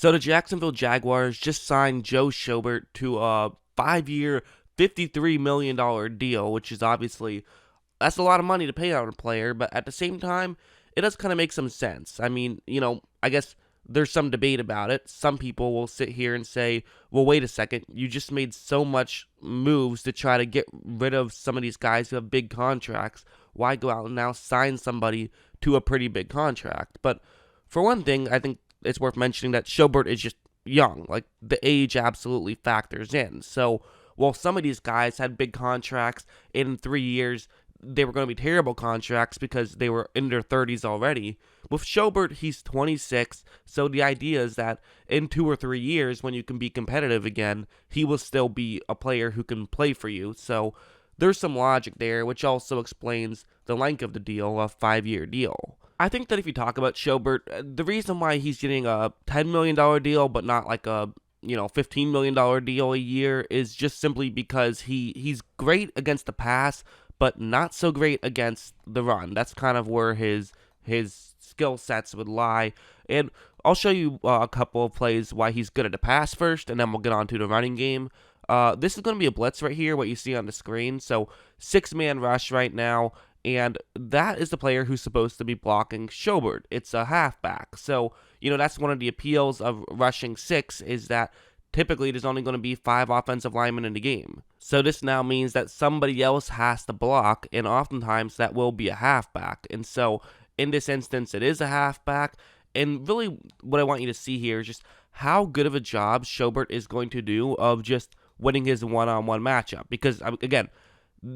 So the Jacksonville Jaguars just signed Joe Schobert to a 5-year, $53 million deal, which is obviously that's a lot of money to pay on a player, but at the same time, it does kind of make some sense. I mean, I guess there's some debate about it. Some people will sit here and say, well, wait a second, you just made so much moves to try to get rid of some of these guys who have big contracts. Why go out and now sign somebody to a pretty big contract? But for one thing, I think it's worth mentioning that Schobert is just young. Like, the age absolutely factors in. So, while some of these guys had big contracts in 3 years, they were going to be terrible contracts because they were in their 30s already. With Schobert, he's 26, so the idea is that in 2 or 3 years, when you can be competitive again, he will still be a player who can play for you. So there's some logic there, which also explains the length of the deal, a 5-year deal. I think that if you talk about Schobert, the reason why he's getting a $10 million deal, but not like a $15 million deal a year is just simply because he's great against the pass, but not so great against the run. That's kind of where his skill sets would lie. And I'll show you a couple of plays why he's good at the pass first, and then we'll get on to the running game. This is going to be a blitz right here, what you see on the screen. So 6-man rush right now, and that is the player who's supposed to be blocking Schobert. It's a halfback. So, that's one of the appeals of rushing 6 is that typically there's only going to be 5 offensive linemen in the game. So this now means that somebody else has to block, and oftentimes that will be a halfback. And so in this instance, it is a halfback. And really what I want you to see here is just how good of a job Schobert is going to do of just winning his one-on-one matchup. Because, again,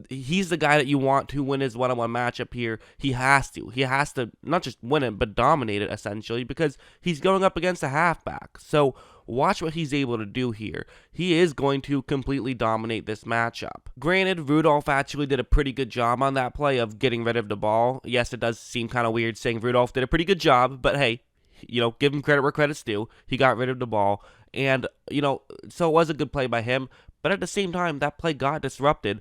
he's the guy that you want to win his one-on-one matchup here. He has to not just win it, but dominate it, essentially, because he's going up against a halfback. So watch what he's able to do here. He is going to completely dominate this matchup. Granted, Rudolph actually did a pretty good job on that play of getting rid of the ball. Yes, it does seem kind of weird saying Rudolph did a pretty good job, but hey, give him credit where credit's due. He got rid of the ball, and, so it was a good play by him, but at the same time, that play got disrupted.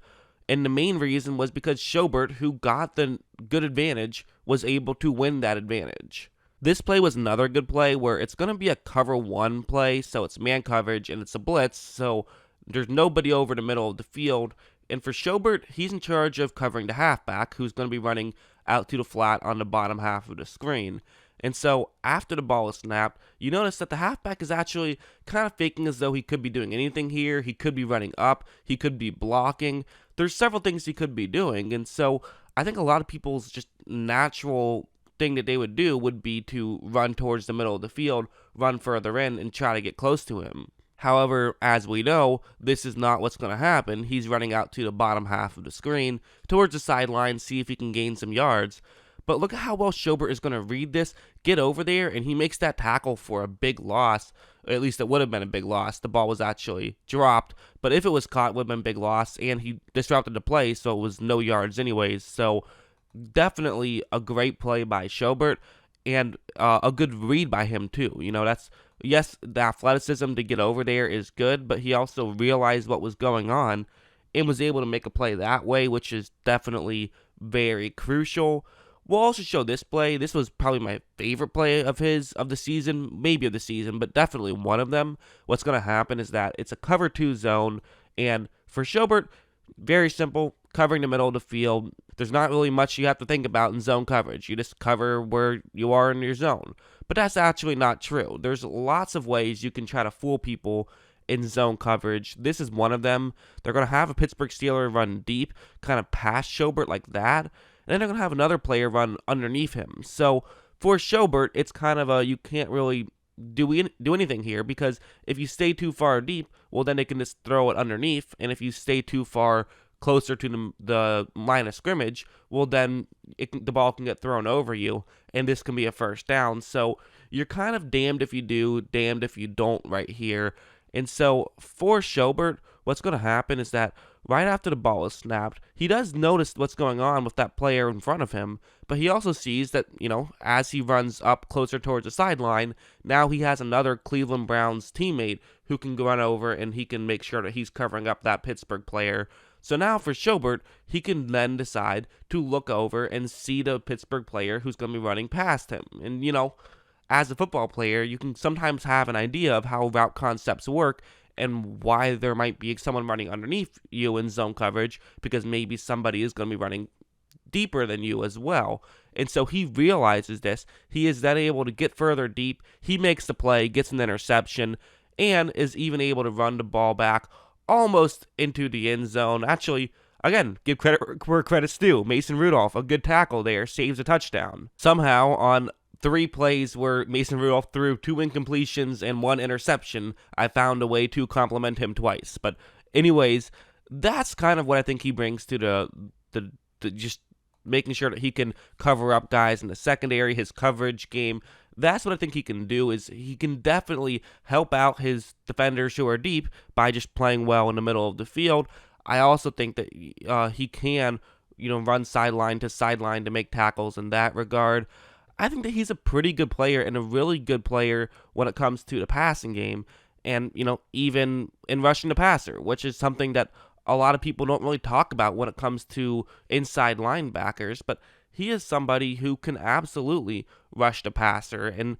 And the main reason was because Schobert, who got the good advantage, was able to win that advantage. This play was another good play where it's going to be a cover 1 play, so it's man coverage and it's a blitz, so there's nobody over the middle of the field. And for Schobert, he's in charge of covering the halfback, who's going to be running out to the flat on the bottom half of the screen. And so after the ball is snapped, you notice that the halfback is actually kind of faking as though he could be doing anything here. He could be running up. He could be blocking. There's several things he could be doing. And so I think a lot of people's just natural thing that they would do would be to run towards the middle of the field, run further in, and try to get close to him. However, as we know, this is not what's going to happen. He's running out to the bottom half of the screen, towards the sideline, see if he can gain some yards. But look at how well Schobert is going to read this, get over there, and he makes that tackle for a big loss. At least it would have been a big loss. The ball was actually dropped. But if it was caught, it would have been a big loss. And he disrupted the play, so it was no yards anyways. So definitely a great play by Schobert, and a good read by him too. Yes, the athleticism to get over there is good, but he also realized what was going on and was able to make a play that way, which is definitely very crucial. We'll also show this play. This was probably my favorite play of the season, maybe of the season, but definitely one of them. What's going to happen is that it's a cover 2 zone, and for Schobert, very simple, covering the middle of the field. There's not really much you have to think about in zone coverage. You just cover where you are in your zone. But that's actually not true. There's lots of ways you can try to fool people in zone coverage. This is one of them. They're going to have a Pittsburgh Steeler run deep, kind of past Schobert like that. And then they're going to have another player run underneath him. So for Schobert, it's kind of you can't really do anything here, because if you stay too far deep, well, then they can just throw it underneath. And if you stay too far closer to the line of scrimmage, well, then the ball can get thrown over you, and this can be a first down. So you're kind of damned if you do, damned if you don't right here. And so for Schobert, what's going to happen is that right after the ball is snapped, he does notice what's going on with that player in front of him, but he also sees that, as he runs up closer towards the sideline, now he has another Cleveland Browns teammate who can run over, and he can make sure that he's covering up that Pittsburgh player. So now for Schobert, he can then decide to look over and see the Pittsburgh player who's going to be running past him. And, as a football player, you can sometimes have an idea of how route concepts work and why there might be someone running underneath you in zone coverage, because maybe somebody is going to be running deeper than you as well. And so he realizes this. He is then able to get further deep. He makes the play, gets an interception, and is even able to run the ball back almost into the end zone. Actually, again, give credit where credit's due. Mason Rudolph, a good tackle there, saves a touchdown. Somehow, on 3 plays where Mason Rudolph threw 2 incompletions and 1 interception, I found a way to compliment him twice. But anyways, that's kind of what I think he brings to the just making sure that he can cover up guys in the secondary, his coverage game. That's what I think he can do, is he can definitely help out his defenders who are deep by just playing well in the middle of the field. I also think that he can, run sideline to sideline to make tackles in that regard. I think that he's a pretty good player and a really good player when it comes to the passing game and, even in rushing the passer, which is something that a lot of people don't really talk about when it comes to inside linebackers, but he is somebody who can absolutely rush the passer, and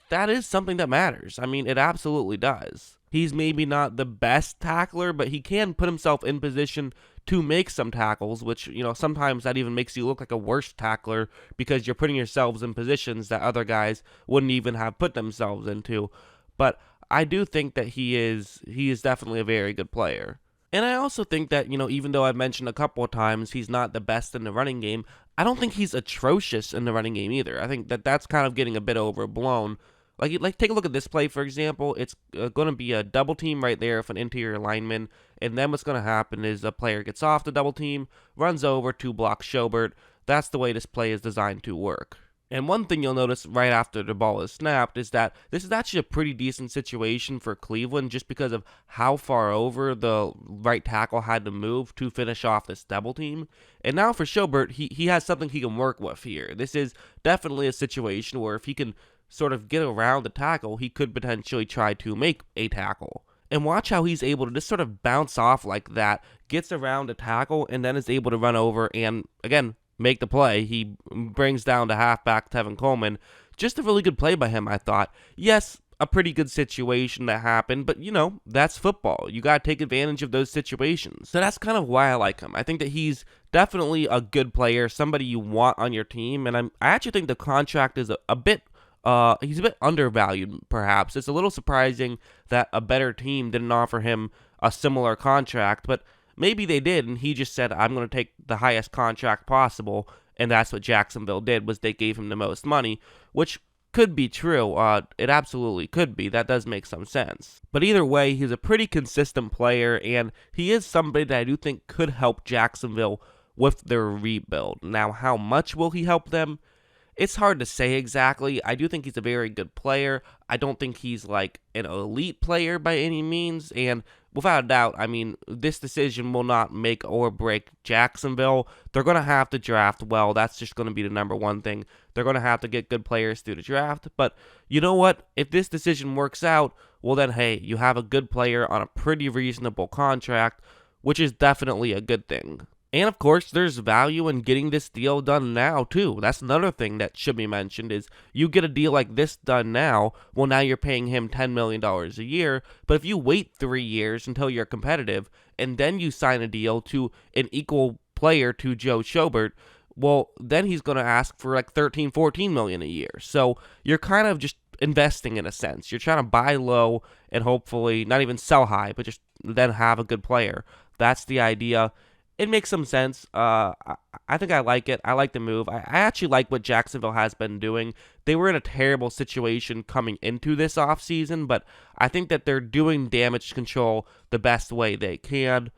that is something that matters. I mean, it absolutely does. He's maybe not the best tackler, but he can put himself in position to make some tackles, which, sometimes that even makes you look like a worse tackler because you're putting yourselves in positions that other guys wouldn't even have put themselves into. But I do think that he is definitely a very good player. And I also think that, even though I've mentioned a couple of times he's not the best in the running game, I don't think he's atrocious in the running game either. I think that that's kind of getting a bit overblown. Like take a look at this play, for example. It's going to be a double team right there with an interior lineman, and then what's going to happen is a player gets off the double team, runs over to block Schobert. That's the way this play is designed to work. And one thing you'll notice right after the ball is snapped is that this is actually a pretty decent situation for Cleveland just because of how far over the right tackle had to move to finish off this double team. And now for Schobert, he has something he can work with here. This is definitely a situation where if he can sort of get around the tackle, he could potentially try to make a tackle. And watch how he's able to just sort of bounce off like that, gets around a tackle, and then is able to run over and, again, make the play. He brings down the halfback Tevin Coleman. Just a really good play by him, I thought. Yes, a pretty good situation that happened, but that's football. You got to take advantage of those situations. So that's kind of why I like him. I think that he's definitely a good player, somebody you want on your team, and I actually think the contract is a bit he's a bit undervalued, perhaps. It's a little surprising that a better team didn't offer him a similar contract, but maybe they did, and he just said, I'm going to take the highest contract possible, and that's what Jacksonville did, was they gave him the most money, which could be true. It absolutely could be. That does make some sense. But either way, he's a pretty consistent player, and he is somebody that I do think could help Jacksonville with their rebuild. Now, how much will he help them? It's hard to say exactly. I do think he's a very good player. I don't think he's like an elite player by any means, and without a doubt, I mean, this decision will not make or break Jacksonville. They're going to have to draft well. That's just going to be the number one thing. They're going to have to get good players through the draft. But you know what? If this decision works out, well then, hey, you have a good player on a pretty reasonable contract, which is definitely a good thing. And of course, there's value in getting this deal done now, too. That's another thing that should be mentioned is you get a deal like this done now, well, now you're paying him $10 million a year. But if you wait 3 years until you're competitive, and then you sign a deal to an equal player to Joe Schobert, well, then he's going to ask for like $13, $14 million a year. So you're kind of just investing in a sense. You're trying to buy low and hopefully not even sell high, but just then have a good player. That's the idea. It makes some sense. I think I like it. I like the move. I actually like what Jacksonville has been doing. They were in a terrible situation coming into this offseason, but I think that they're doing damage control the best way they can.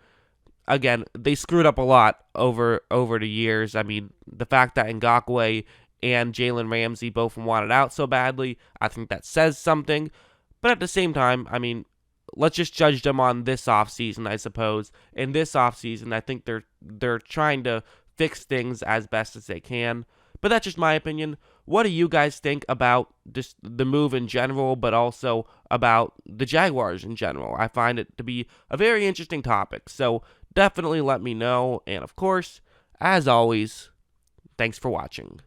Again, they screwed up a lot over the years. I mean, the fact that Ngakoue and Jalen Ramsey both wanted out so badly, I think that says something. But at the same time, I mean, let's just judge them on this offseason, I suppose. In this offseason, I think they're trying to fix things as best as they can. But that's just my opinion. What do you guys think about just the move in general, but also about the Jaguars in general? I find it to be a very interesting topic. So definitely let me know. And of course, as always, thanks for watching.